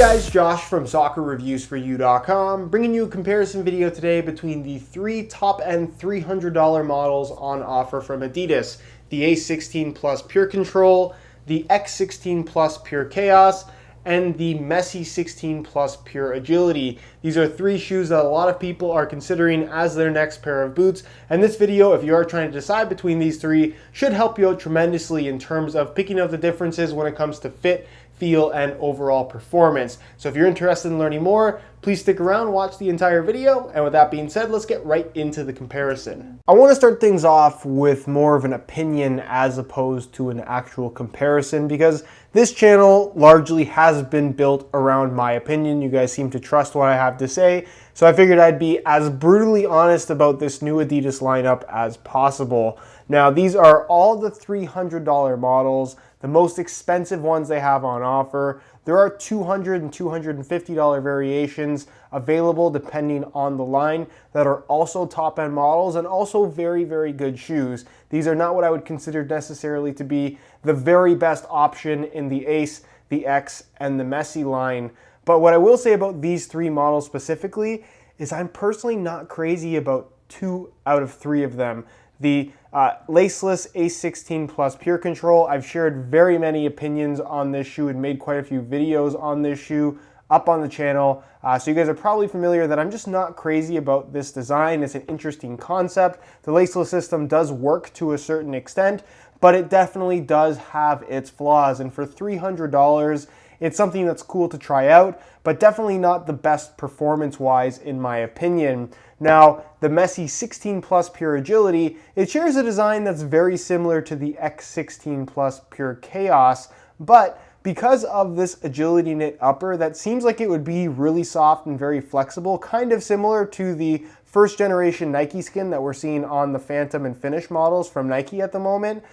guys, Josh from SoccerReviewsForYou.com, bringing you a comparison video today between the three top-end $300 models on offer from Adidas: the A16 Plus PureControl, the X16 Plus PureChaos, and the Messi 16 Plus PureAgility. These are three shoes that a lot of people are considering as their next pair of boots, and this video, if you are trying to decide between these three, should help you out tremendously in terms of picking out the differences when it comes to fit, feel, and overall performance. So if you're interested in learning more, please stick around, watch the entire video, and with that being said, let's get right into the comparison. I want to start things off with more of an opinion as opposed to an actual comparison, because this channel largely has been built around my opinion. You guys seem to trust what I have to say, so I figured I'd be as brutally honest about this new Adidas lineup as possible. Now, these are all the $300 models, the most expensive ones they have on offer. There are $200 and $250 variations available depending on the line that are also top-end models and also very, very good shoes. These are not what I would consider necessarily to be the very best option in the Ace, the X, and the Messi line. But what I will say about these three models specifically is I'm personally not crazy about 2 out of 3 of them. The laceless A16 Plus PureControl, I've shared very many opinions on this shoe and made quite a few videos on this shoe up on the channel. So you guys are probably familiar that I'm just not crazy about this design. It's an interesting concept. The laceless system does work to a certain extent, but it definitely does have its flaws. And for $300, it's something that's cool to try out, but definitely not the best performance-wise in my opinion. Now, the Messi 16 Plus PureAgility, it shares a design that's very similar to the X16 Plus PureChaos, but because of this agility knit upper that seems like it would be really soft and very flexible, kind of similar to the first generation Nike skin that we're seeing on the Phantom and Finish models from Nike at the moment.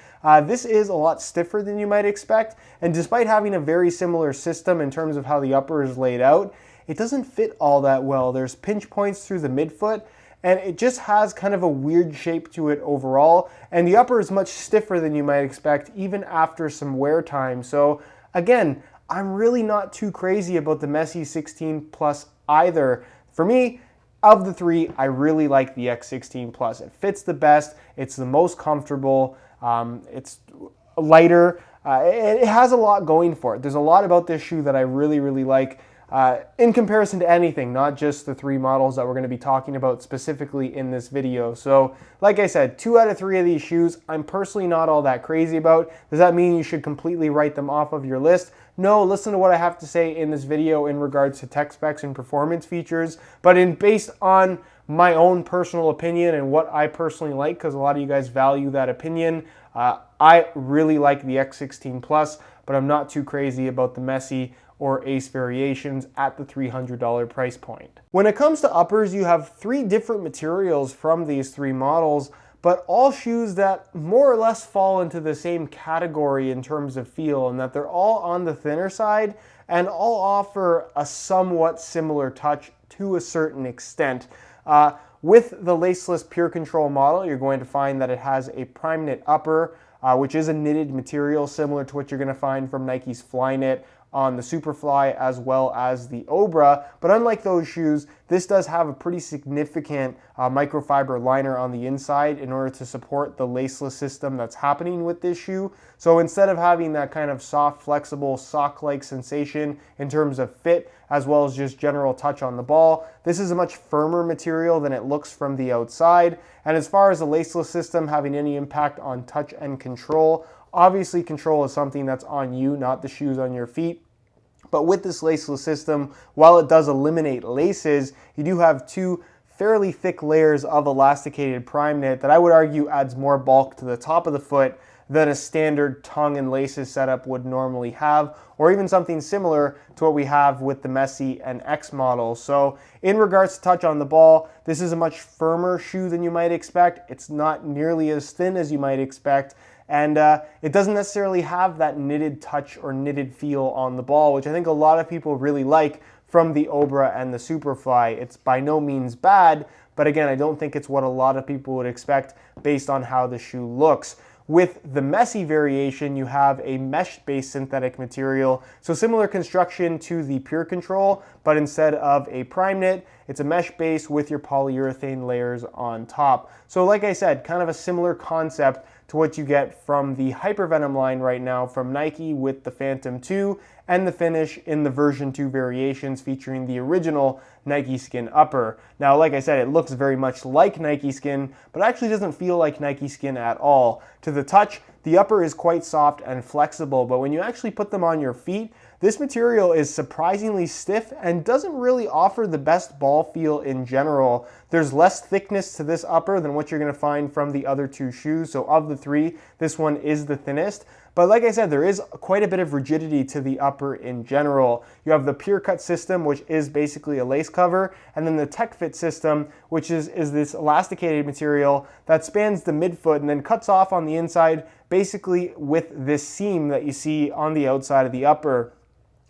This is a lot stiffer than you might expect, and despite having a very similar system in terms of how the upper is laid out, it doesn't fit all that well. There's pinch points through the midfoot, and it just has kind of a weird shape to it overall, and the upper is much stiffer than you might expect even after some wear time. So again, I'm really not too crazy about the Messi 16 Plus either. For me, of the three, I really like the X16 Plus. It fits the best, it's the most comfortable, it's lighter, it has a lot going for it. There's a lot about this shoe that I really, really like in comparison to anything, not just the three models that we're going to be talking about specifically in this video. So like I said, 2 out of 3 of these shoes I'm personally not all that crazy about. Does that mean you should completely write them off of your list? No, listen to what I have to say in this video in regards to tech specs and performance features, but based on my own personal opinion and what I personally like, because a lot of you guys value that opinion, I really like the X16 Plus, but I'm not too crazy about the Messi or Ace variations at the $300 price point. When it comes to uppers, you have 3 different materials from these 3 models, but all shoes that more or less fall into the same category in terms of feel, and that they're all on the thinner side and all offer a somewhat similar touch to a certain extent. With the laceless PureControl model, you're going to find that it has a prime knit upper, which is a knitted material similar to what you're going to find from Nike's Flyknit on the Superfly as well as the Obra, but unlike those shoes, this does have a pretty significant microfiber liner on the inside in order to support the laceless system that's happening with this shoe. So instead of having that kind of soft, flexible, sock-like sensation in terms of fit, as well as just general touch on the ball, this is a much firmer material than it looks from the outside. And as far as the laceless system having any impact on touch and control, obviously control is something that's on you, not the shoes on your feet. But with this laceless system, while it does eliminate laces, you do have 2 fairly thick layers of elasticated prime knit that I would argue adds more bulk to the top of the foot than a standard tongue and laces setup would normally have, or even something similar to what we have with the Messi and X models. So in regards to touch on the ball, this is a much firmer shoe than you might expect. It's not nearly as thin as you might expect, and it doesn't necessarily have that knitted touch or knitted feel on the ball, which I think a lot of people really like from the Obra and the Superfly. It's by no means bad, but again, I don't think it's what a lot of people would expect based on how the shoe looks. With the Messi variation, you have a mesh-based synthetic material. So similar construction to the PureControl, but instead of a prime knit, it's a mesh base with your polyurethane layers on top. So like I said, kind of a similar concept to what you get from the Hypervenom line right now from Nike with the Phantom 2 and the finish in the version 2 variations featuring the original Nike Skin upper. Now, like I said, it looks very much like Nike Skin, but actually doesn't feel like Nike Skin at all. To the touch, the upper is quite soft and flexible, but when you actually put them on your feet, this material is surprisingly stiff and doesn't really offer the best ball feel in general. There's less thickness to this upper than what you're going to find from the other two shoes. So of the three, this one is the thinnest. But like I said, there is quite a bit of rigidity to the upper in general. You have the PureCut system, which is basically a lace cover, and then the TechFit system, which is this elasticated material that spans the midfoot and then cuts off on the inside, basically with this seam that you see on the outside of the upper.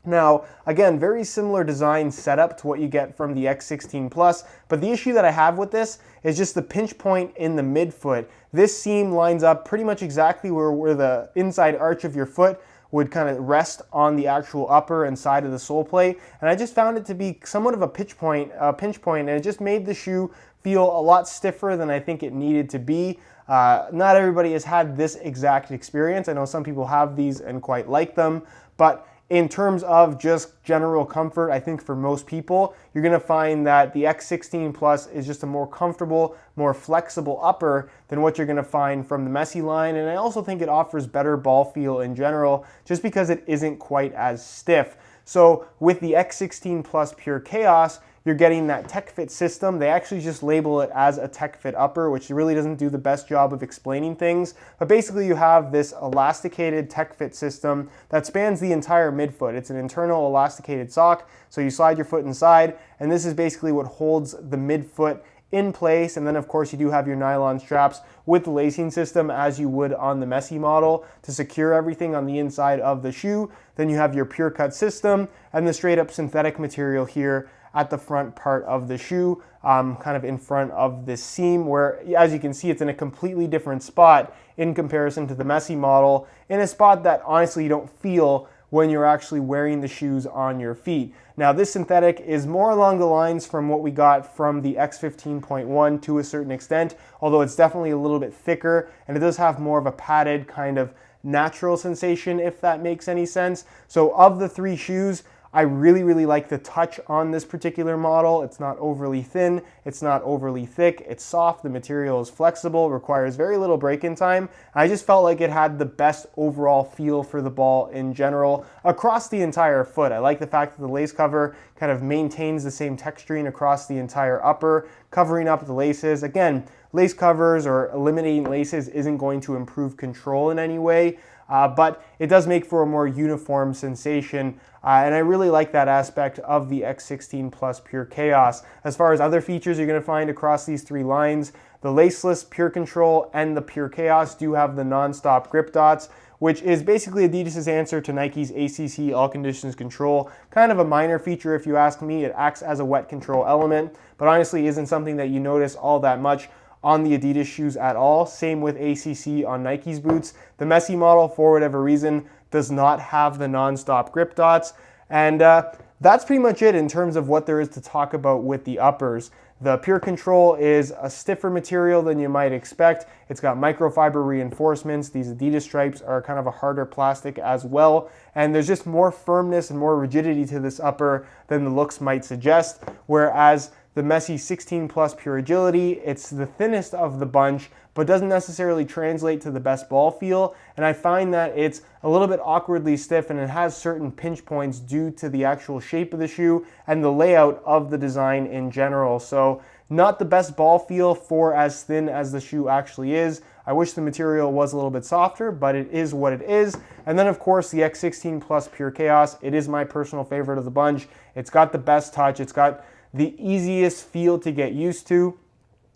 Now, again, very similar design setup to what you get from the X16 Plus, but the issue that I have with this is just the pinch point in the midfoot. This seam lines up pretty much exactly where the inside arch of your foot would kind of rest on the actual upper and side of the sole plate, and I just found it to be somewhat of a pinch point, and it just made the shoe feel a lot stiffer than I think it needed to be. Not everybody has had this exact experience. I know some people have these and quite like them, but in terms of just general comfort, I think for most people, you're gonna find that the X16 Plus is just a more comfortable, more flexible upper than what you're gonna find from the Messi line. And I also think it offers better ball feel in general, just because it isn't quite as stiff. So with the X16 Plus PureChaos, you're getting that TechFit system. They actually just label it as a TechFit upper, which really doesn't do the best job of explaining things. But basically you have this elasticated TechFit system that spans the entire midfoot. It's an internal elasticated sock, so you slide your foot inside, and this is basically what holds the midfoot in place. And then of course you do have your nylon straps with the lacing system as you would on the Messi model to secure everything on the inside of the shoe. Then you have your PureCut system and the straight up synthetic material here at the front part of the shoe, kind of in front of this seam where, as you can see, it's in a completely different spot in comparison to the Messi model, in a spot that honestly you don't feel when you're actually wearing the shoes on your feet. Now this synthetic is more along the lines from what we got from the X15.1 to a certain extent, although it's definitely a little bit thicker and it does have more of a padded kind of natural sensation, if that makes any sense. So of the three shoes, I really like the touch on this particular model. It's not overly thin, it's not overly thick, it's soft, the material is flexible, requires very little break-in time. I just felt like it had the best overall feel for the ball in general across the entire foot. I like the fact that the lace cover kind of maintains the same texturing across the entire upper, covering up the laces. Again, lace covers or eliminating laces isn't going to improve control in any way, but it does make for a more uniform sensation, and I really like that aspect of the X16 Plus PureChaos. As far as other features you're going to find across these three lines, the laceless PureControl and the PureChaos do have the non-stop grip dots, which is basically Adidas' answer to Nike's ACC All Conditions Control. Kind of a minor feature if you ask me. It acts as a wet control element, but honestly isn't something that you notice all that much on the Adidas shoes at all. Same with ACC on Nike's boots. The Messi model, for whatever reason, does not have the non-stop grip dots. And that's pretty much it in terms of what there is to talk about with the uppers. The PureControl is a stiffer material than you might expect. It's got microfiber reinforcements. These Adidas stripes are kind of a harder plastic as well. And there's just more firmness and more rigidity to this upper than the looks might suggest. Whereas the Messi 16 Plus PureAgility, it's the thinnest of the bunch, but doesn't necessarily translate to the best ball feel. And I find that it's a little bit awkwardly stiff, and it has certain pinch points due to the actual shape of the shoe and the layout of the design in general. So not the best ball feel for as thin as the shoe actually is. I wish the material was a little bit softer, but it is what it is. And then of course the X16 Plus PureChaos, it is my personal favorite of the bunch. It's got the best touch, it's got the easiest feel to get used to.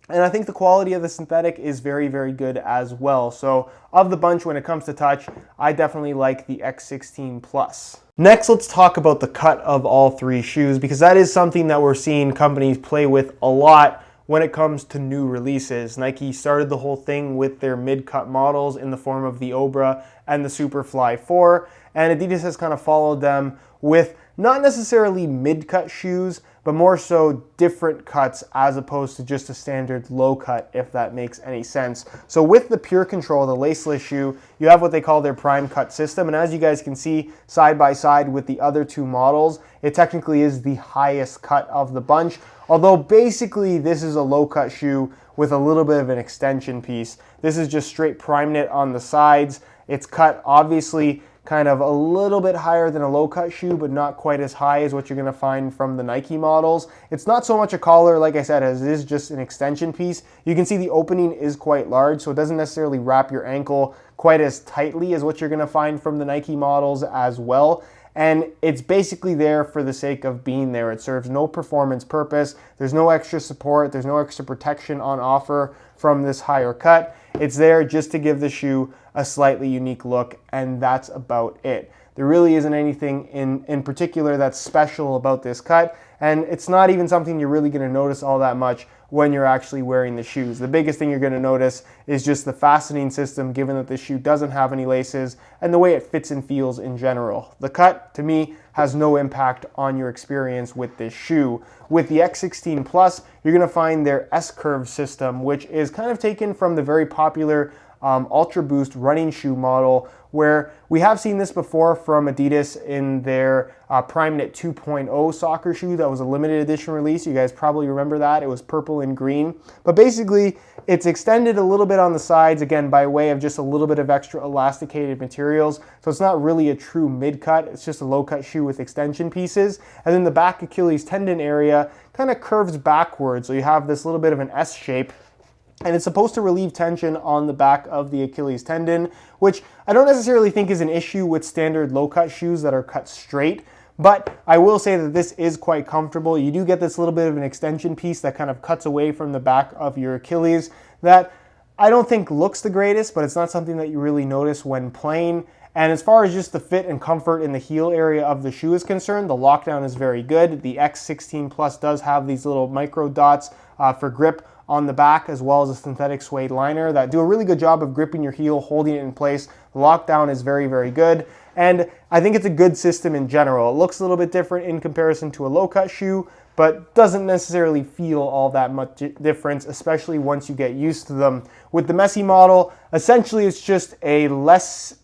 And I think the quality of the synthetic is very good as well. So of the bunch, when it comes to touch, I definitely like the X16 Plus. Next, let's talk about the cut of all three shoes, because that is something that we're seeing companies play with a lot when it comes to new releases. Nike started the whole thing with their mid-cut models in the form of the Obra and the Superfly 4, and Adidas has kind of followed them with not necessarily mid-cut shoes, but more so different cuts as opposed to just a standard low cut, if that makes any sense. So with the PureControl, the laceless shoe, you have what they call their prime cut system, and as you guys can see side by side with the other two models, it technically is the highest cut of the bunch, although basically this is a low cut shoe with a little bit of an extension piece. This is just straight prime knit on the sides. It's cut obviously kind of a little bit higher than a low cut shoe, but not quite as high as what you're gonna find from the Nike models. It's not so much a collar, like I said, as it is just an extension piece. You can see the opening is quite large, so it doesn't necessarily wrap your ankle quite as tightly as what you're gonna find from the Nike models as well. And it's basically there for the sake of being there. It serves no performance purpose. There's no extra support. There's no extra protection on offer from this higher cut. It's there just to give the shoe a slightly unique look, and that's about it. There really isn't anything in particular that's special about this cut, and it's not even something you're really gonna notice all that much when you're actually wearing the shoes. The biggest thing you're gonna notice is just the fastening system, given that the shoe doesn't have any laces, and the way it fits and feels in general. The cut, to me, has no impact on your experience with this shoe. With the X16 Plus, you're gonna find their S-curve system, which is kind of taken from the very popular Ultra Boost running shoe model, where we have seen this before from Adidas in their Prime Knit 2.0 soccer shoe that was a limited edition release. You guys probably remember that. It was purple and green. But basically, it's extended a little bit on the sides, again, by way of just a little bit of extra elasticated materials. So it's not really a true mid-cut. It's just a low-cut shoe with extension pieces. And then the back Achilles tendon area kind of curves backwards. So you have this little bit of an S shape. And it's supposed to relieve tension on the back of the Achilles tendon, which I don't necessarily think is an issue with standard low-cut shoes that are cut straight, but I will say that this is quite comfortable. You do get this little bit of an extension piece that kind of cuts away from the back of your Achilles that I don't think looks the greatest, but it's not something that you really notice when playing. And as far as just the fit and comfort in the heel area of the shoe is concerned, the lockdown is very good. The X16 Plus does have these little micro dots for grip on the back, as well as a synthetic suede liner that do a really good job of gripping your heel, holding it in place. The lockdown is very, very good. And I think it's a good system in general. It looks a little bit different in comparison to a low-cut shoe, but doesn't necessarily feel all that much difference, especially once you get used to them. With the Messi model, essentially it's just a less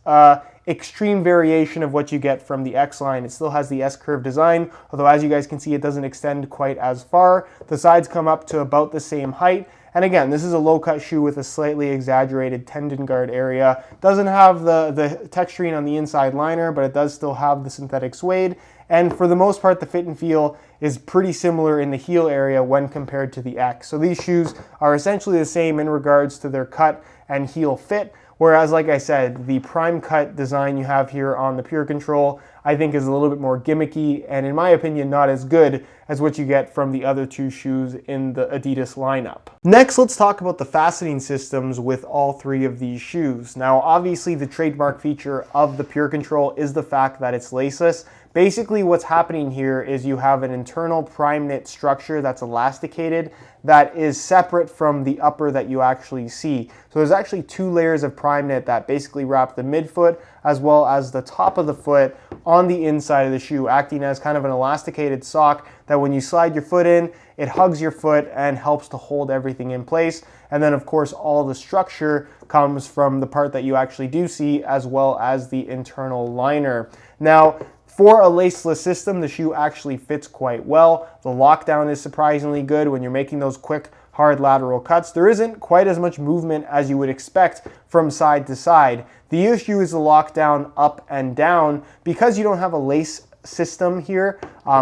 extreme variation of what you get from the X line. It still has the S-curve design, although as you guys can see, it doesn't extend quite as far. The sides come up to about the same height. And again, this is a low-cut shoe with a slightly exaggerated tendon guard area. Doesn't have the texturing on the inside liner, but it does still have the synthetic suede. And for the most part, the fit and feel is pretty similar in the heel area when compared to the X. So these shoes are essentially the same in regards to their cut and heel fit. Whereas, like I said, the prime cut design you have here on the PureControl, I think is a little bit more gimmicky and, in my opinion, not as good as what you get from the other two shoes in the Adidas lineup. Next, let's talk about the fastening systems with all three of these shoes. Now, obviously, the trademark feature of the PureControl is the fact that it's laceless. Basically, what's happening here is you have an internal prime knit structure that's elasticated that is separate from the upper that you actually see. So there's actually two layers of prime knit that basically wrap the midfoot as well as the top of the foot on the inside of the shoe, acting as kind of an elasticated sock that when you slide your foot in, it hugs your foot and helps to hold everything in place. And then, of course, all the structure comes from the part that you actually do see as well as the internal liner. Now, for a laceless system, the shoe actually fits quite well. The lockdown is surprisingly good when you're making those quick, hard lateral cuts. There isn't quite as much movement as you would expect from side to side. The issue is the lockdown up and down because you don't have a lace system here,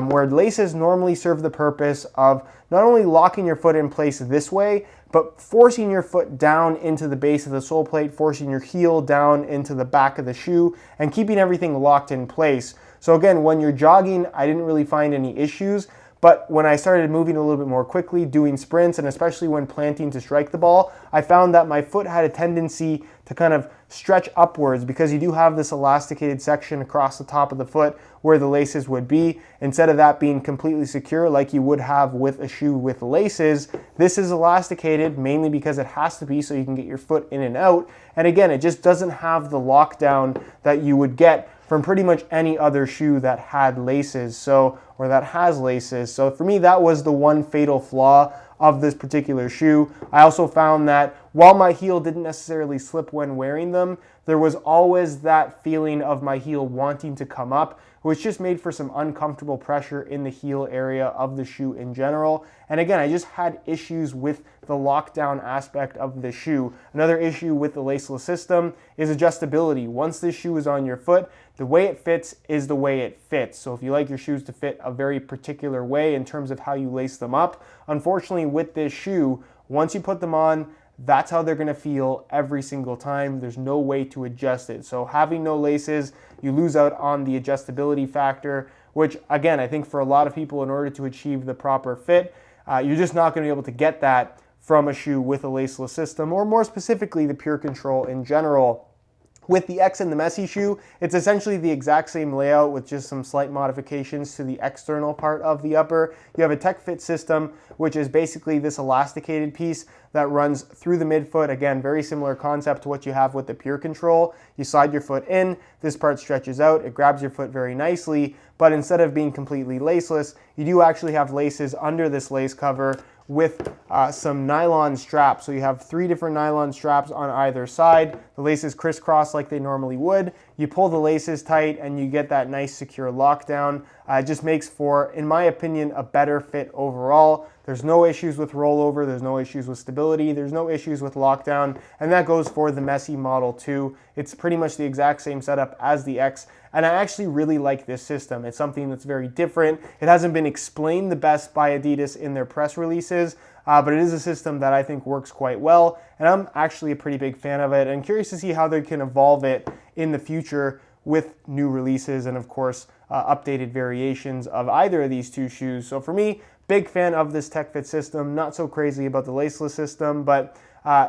where laces normally serve the purpose of not only locking your foot in place this way, but forcing your foot down into the base of the sole plate, forcing your heel down into the back of the shoe, and keeping everything locked in place. So again, when you're jogging, I didn't really find any issues, But when I started moving a little bit more quickly, doing sprints, and especially when planting to strike the ball, I found that my foot had a tendency to kind of stretch upwards because you do have this elasticated section across the top of the foot where the laces would be. Instead of that being completely secure like you would have with a shoe with laces, this is elasticated mainly because it has to be so you can get your foot in and out. And again, it just doesn't have the lockdown that you would get from pretty much any other shoe that had laces, or that has laces. So for me, that was the one fatal flaw of this particular shoe. I also found that while my heel didn't necessarily slip when wearing them, there was always that feeling of my heel wanting to come up, which just made for some uncomfortable pressure in the heel area of the shoe in general. And again, I just had issues with the lockdown aspect of the shoe. Another issue with the laceless system is adjustability. Once this shoe is on your foot, the way it fits is the way it fits. So if you like your shoes to fit a very particular way in terms of how you lace them up, unfortunately with this shoe, once you put them on, that's how they're gonna feel every single time. There's no way to adjust it. So having no laces, you lose out on the adjustability factor, which again, I think for a lot of people, in order to achieve the proper fit, you're just not gonna be able to get that from a shoe with a laceless system, or more specifically, the PureControl in general. With the X and the Messi shoe, it's essentially the exact same layout with just some slight modifications to the external part of the upper. You have a TechFit system, which is basically this elasticated piece that runs through the midfoot. Again, very similar concept to what you have with the PureControl. You slide your foot in, this part stretches out, it grabs your foot very nicely, but instead of being completely laceless, you do actually have laces under this lace cover with some nylon straps. So you have 3 different nylon straps on either side. The laces crisscross like they normally would. You pull the laces tight and you get that nice secure lockdown. It just makes for, in my opinion, a better fit overall. There's no issues with rollover, there's no issues with stability, there's no issues with lockdown, and that goes for the Messi model too. It's pretty much the exact same setup as the X, and I actually really like this system. It's something that's very different. It hasn't been explained the best by Adidas in their press releases, but it is a system that I think works quite well, and I'm actually a pretty big fan of it, and curious to see how they can evolve it in the future with new releases and of course updated variations of either of these two shoes. So for me, big fan of this TechFit system, not so crazy about the laceless system, but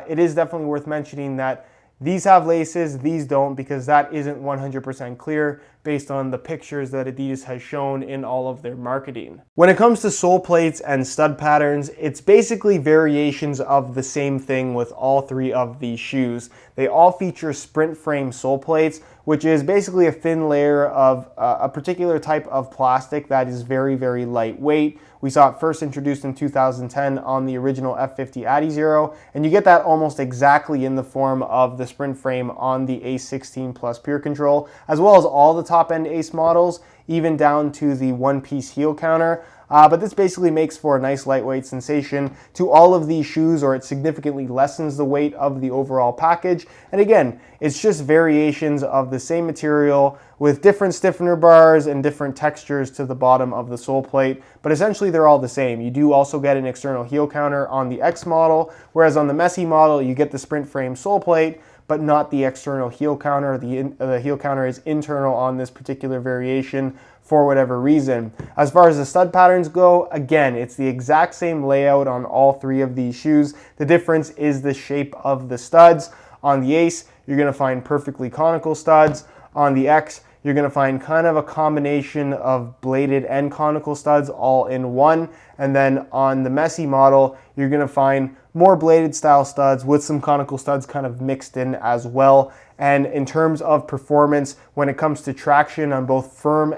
it is definitely worth mentioning that these have laces, these don't, because that isn't 100% clear based on the pictures that Adidas has shown in all of their marketing. When it comes to sole plates and stud patterns, it's basically variations of the same thing with all 3 of these shoes. They all feature sprint frame sole plates, which is basically a thin layer of a particular type of plastic that is very, very lightweight. We saw it first introduced in 2010 on the original F50 Adizero, and you get that almost exactly in the form of the sprint frame on the A16 Plus PureControl, as well as all the top-end Ace models, even down to the one-piece heel counter. But this basically makes for a nice lightweight sensation to all of these shoes, or it significantly lessens the weight of the overall package. And again, it's just variations of the same material with different stiffener bars and different textures to the bottom of the sole plate, but essentially they're all the same. You do also get an external heel counter on the X model, whereas on the Messi model, you get the sprint frame sole plate, but not the external heel counter. The heel counter is internal on this particular variation for whatever reason. As far as the stud patterns go, again, it's the exact same layout on all 3 of these shoes. The difference is the shape of the studs. On the Ace, you're gonna find perfectly conical studs. On the X, you're gonna find kind of a combination of bladed and conical studs all in one. And then on the Messi model, you're gonna find more bladed style studs with some conical studs kind of mixed in as well. And in terms of performance, when it comes to traction on both firm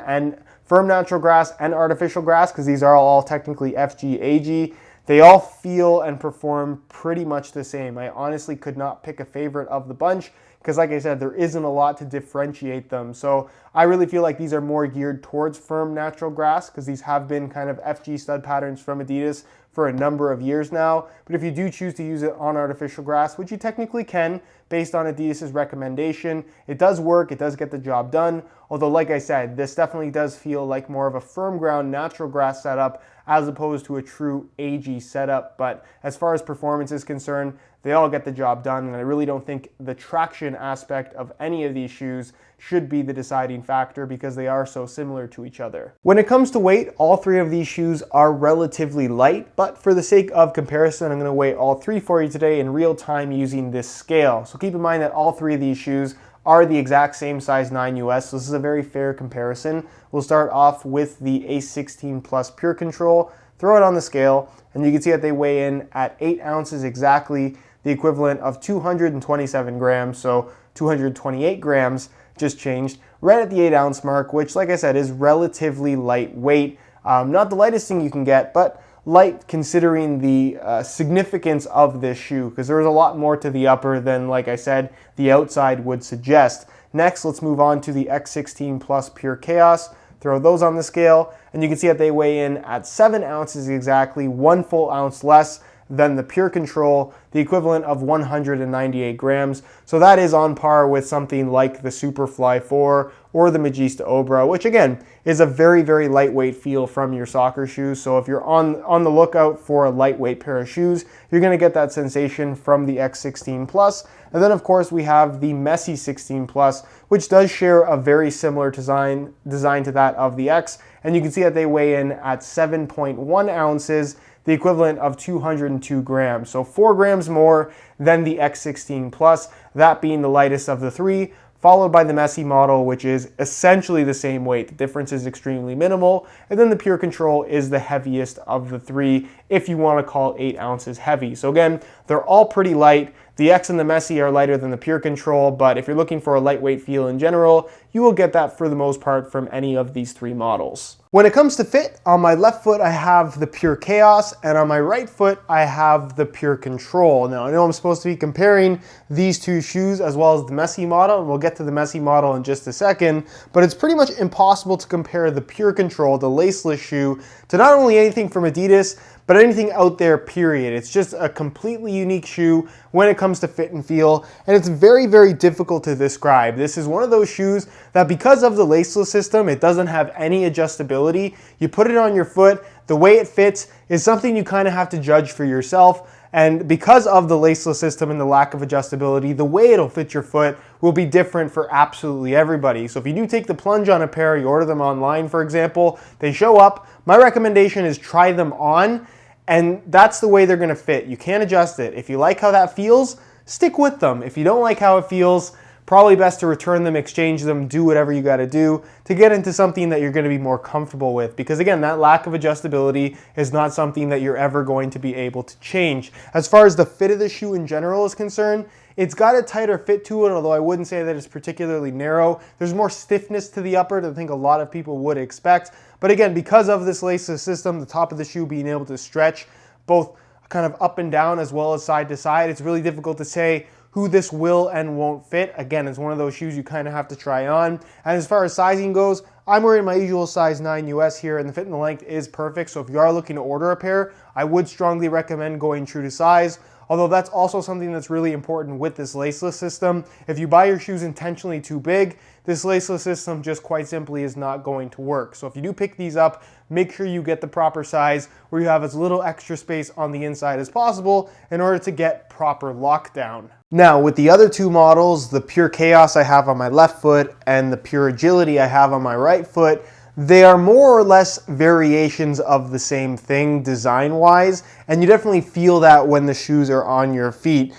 natural grass and artificial grass, because these are all technically FG, AG, they all feel and perform pretty much the same. I honestly could not pick a favorite of the bunch, because like I said, there isn't a lot to differentiate them. So I really feel like these are more geared towards firm natural grass, because these have been kind of FG stud patterns from Adidas for a number of years now. But if you do choose to use it on artificial grass, which you technically can based on Adidas's recommendation, it does work, it does get the job done. Although like I said, this definitely does feel like more of a firm ground natural grass setup as opposed to a true AG setup. But as far as performance is concerned, they all get the job done, and I really don't think the traction aspect of any of these shoes should be the deciding factor because they are so similar to each other. When it comes to weight, all three of these shoes are relatively light, but for the sake of comparison, I'm going to weigh all three for you today in real time using this scale. So keep in mind that all three of these shoes are the exact same size 9 US, so this is a very fair comparison. We'll start off with the A16 Plus PureControl, throw it on the scale, and you can see that they weigh in at 8 ounces exactly, the equivalent of 227 grams, so 228 grams just changed, right at the 8 ounce mark, which, like I said, is relatively lightweight. Not the lightest thing you can get, but light considering the significance of this shoe, because there's a lot more to the upper than, like I said, the outside would suggest. Next, let's move on to the X16 Plus PureChaos. Throw those on the scale, and you can see that they weigh in at 7 ounces exactly, 1 full ounce less than the PureControl, the equivalent of 198 grams. So that is on par with something like the Superfly 4 or the Magista Obra, which again is a very, very lightweight feel from your soccer shoes. So if you're on the lookout for a lightweight pair of shoes, you're gonna get that sensation from the X16 Plus. And then of course we have the Messi 16 Plus, which does share a very similar design to that of the X. And you can see that they weigh in at 7.1 ounces, the equivalent of 202 grams. So 4 grams more than the X16 Plus, that being the lightest of the three, followed by the Messi model, which is essentially the same weight. The difference is extremely minimal. And then the PureControl is the heaviest of the three, if you want to call 8 ounces heavy. So again, they're all pretty light. The X and the Messi are lighter than the PureControl, but if you're looking for a lightweight feel in general, you will get that for the most part from any of these three models. When it comes to fit, on my left foot I have the PureChaos, and on my right foot I have the PureControl. Now I know I'm supposed to be comparing these two shoes as well as the Messi model, and we'll get to the Messi model in just a second, but it's pretty much impossible to compare the PureControl, the laceless shoe, to not only anything from Adidas, but anything out there, period. It's just a completely unique shoe when it comes to fit and feel, and it's very, very difficult to describe. This is one of those shoes that because of the laceless system, it doesn't have any adjustability. You put it on your foot, the way it fits is something you kind of have to judge for yourself, and because of the laceless system and the lack of adjustability, the way it'll fit your foot will be different for absolutely everybody. So if you do take the plunge on a pair, you order them online, for example, they show up, my recommendation is try them on, and that's the way they're gonna fit. You can't adjust it. If you like how that feels, stick with them. If you don't like how it feels, probably best to return them, exchange them, do whatever you gotta do to get into something that you're gonna be more comfortable with. Because again, that lack of adjustability is not something that you're ever going to be able to change. As far as the fit of the shoe in general is concerned, it's got a tighter fit to it, although I wouldn't say that it's particularly narrow. There's more stiffness to the upper than I think a lot of people would expect. But again, because of this laceless system, the top of the shoe being able to stretch both kind of up and down as well as side to side, it's really difficult to say who this will and won't fit. Again, it's one of those shoes you kind of have to try on. And as far as sizing goes, I'm wearing my usual size 9 US here, and the fit and the length is perfect. So if you are looking to order a pair, I would strongly recommend going true to size. Although that's also something that's really important with this laceless system. If you buy your shoes intentionally too big, this laceless system just quite simply is not going to work. So if you do pick these up, make sure you get the proper size where you have as little extra space on the inside as possible in order to get proper lockdown. Now with the other two models, the PureChaos I have on my left foot and the PureAgility I have on my right foot, they are more or less variations of the same thing design-wise, and you definitely feel that when the shoes are on your feet.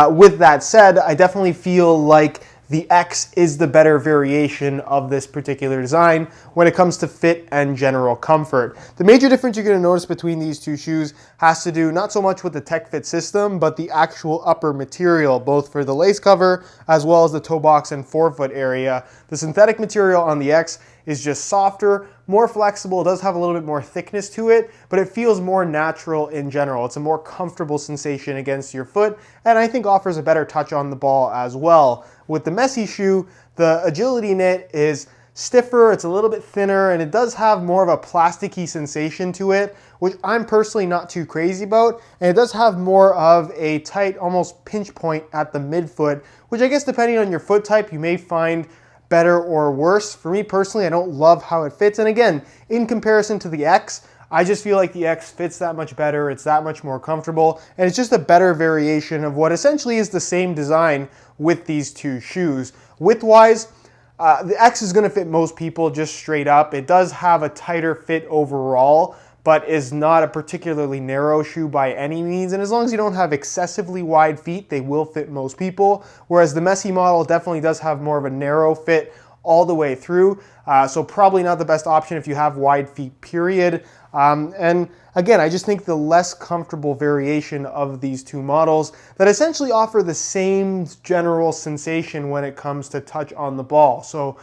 With that said, I definitely feel like the X is the better variation of this particular design when it comes to fit and general comfort. The major difference you're going to notice between these two shoes has to do not so much with the tech fit system, but the actual upper material, both for the lace cover as well as the toe box and forefoot area. The synthetic material on the X is just softer, more flexible. It does have a little bit more thickness to it, but it feels more natural in general. It's a more comfortable sensation against your foot, and I think offers a better touch on the ball as well. With the Messi shoe, the Agility knit is stiffer, it's a little bit thinner, and it does have more of a plasticky sensation to it, which I'm personally not too crazy about, and it does have more of a tight, almost pinch point at the midfoot, which I guess depending on your foot type, you may find better or worse. For me personally, I don't love how it fits, and again, in comparison to the X, I just feel like the X fits that much better, it's that much more comfortable, and it's just a better variation of what essentially is the same design with these two shoes. Width-wise, the X is going to fit most people just straight up. It does have a tighter fit overall, but is not a particularly narrow shoe by any means. And as long as you don't have excessively wide feet, they will fit most people. Whereas the Messi model definitely does have more of a narrow fit all the way through. So probably not the best option if you have wide feet, period. And again, I just think the less comfortable variation of these two models that essentially offer the same general sensation when it comes to touch on the ball. So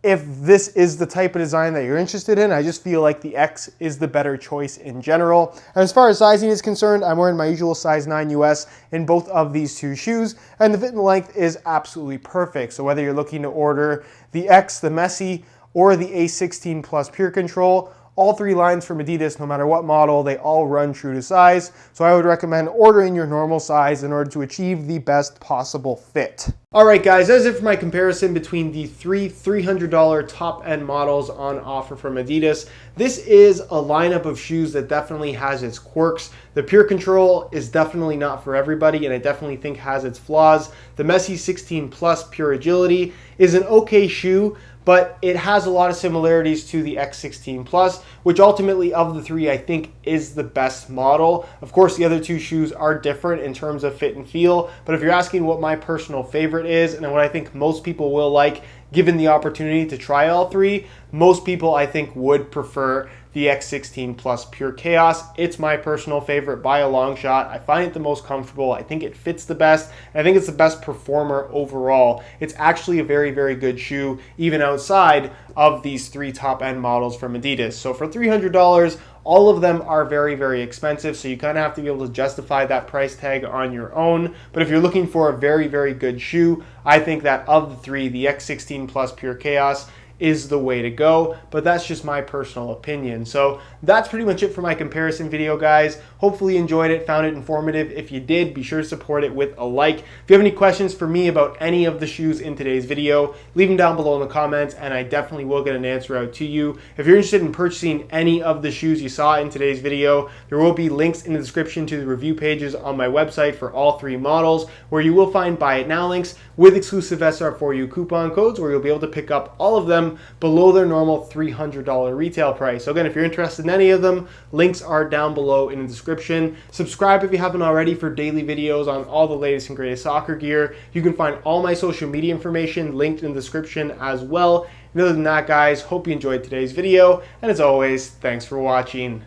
if this is the type of design that you're interested in, I just feel like the X is the better choice in general. And as far as sizing is concerned, I'm wearing my usual size 9 US in both of these two shoes, and the fit and length is absolutely perfect. So whether you're looking to order the X, the Messi, or the A16 Plus PureControl, all three lines from Adidas, no matter what model, they all run true to size. So I would recommend ordering your normal size in order to achieve the best possible fit. All right, guys, that's it for my comparison between the three $300 top-end models on offer from Adidas. This is a lineup of shoes that definitely has its quirks. The PureControl is definitely not for everybody, and I definitely think has its flaws. The Messi 16 Plus PureAgility is an okay shoe, but it has a lot of similarities to the X16 Plus, which ultimately of the three I think is the best model. Of course, the other two shoes are different in terms of fit and feel, but if you're asking what my personal favorite is and what I think most people will like given the opportunity to try all three, most people I think would prefer the X16 Plus PureChaos. It's my personal favorite by a long shot. I find it the most comfortable. I think it fits the best. And I think it's the best performer overall. It's actually a very, very good shoe, even outside of these three top-end models from Adidas. So for $300, all of them are very, very expensive, so you kind of have to be able to justify that price tag on your own. But if you're looking for a very, very good shoe, I think that of the three, the X16 Plus PureChaos is the way to go, but that's just my personal opinion. So that's pretty much it for my comparison video, guys. Hopefully you enjoyed it, found it informative. If you did, be sure to support it with a like. If you have any questions for me about any of the shoes in today's video, leave them down below in the comments, and I definitely will get an answer out to you. If you're interested in purchasing any of the shoes you saw in today's video, there will be links in the description to the review pages on my website for all three models, where you will find Buy It Now links with exclusive SR4U coupon codes, where you'll be able to pick up all of them below their normal $300 retail price. So again, if you're interested in any of them, links are down below in the description. Subscribe if you haven't already for daily videos on all the latest and greatest soccer gear. You can find all my social media information linked in the description as well. And other than that, guys, hope you enjoyed today's video. And as always, thanks for watching.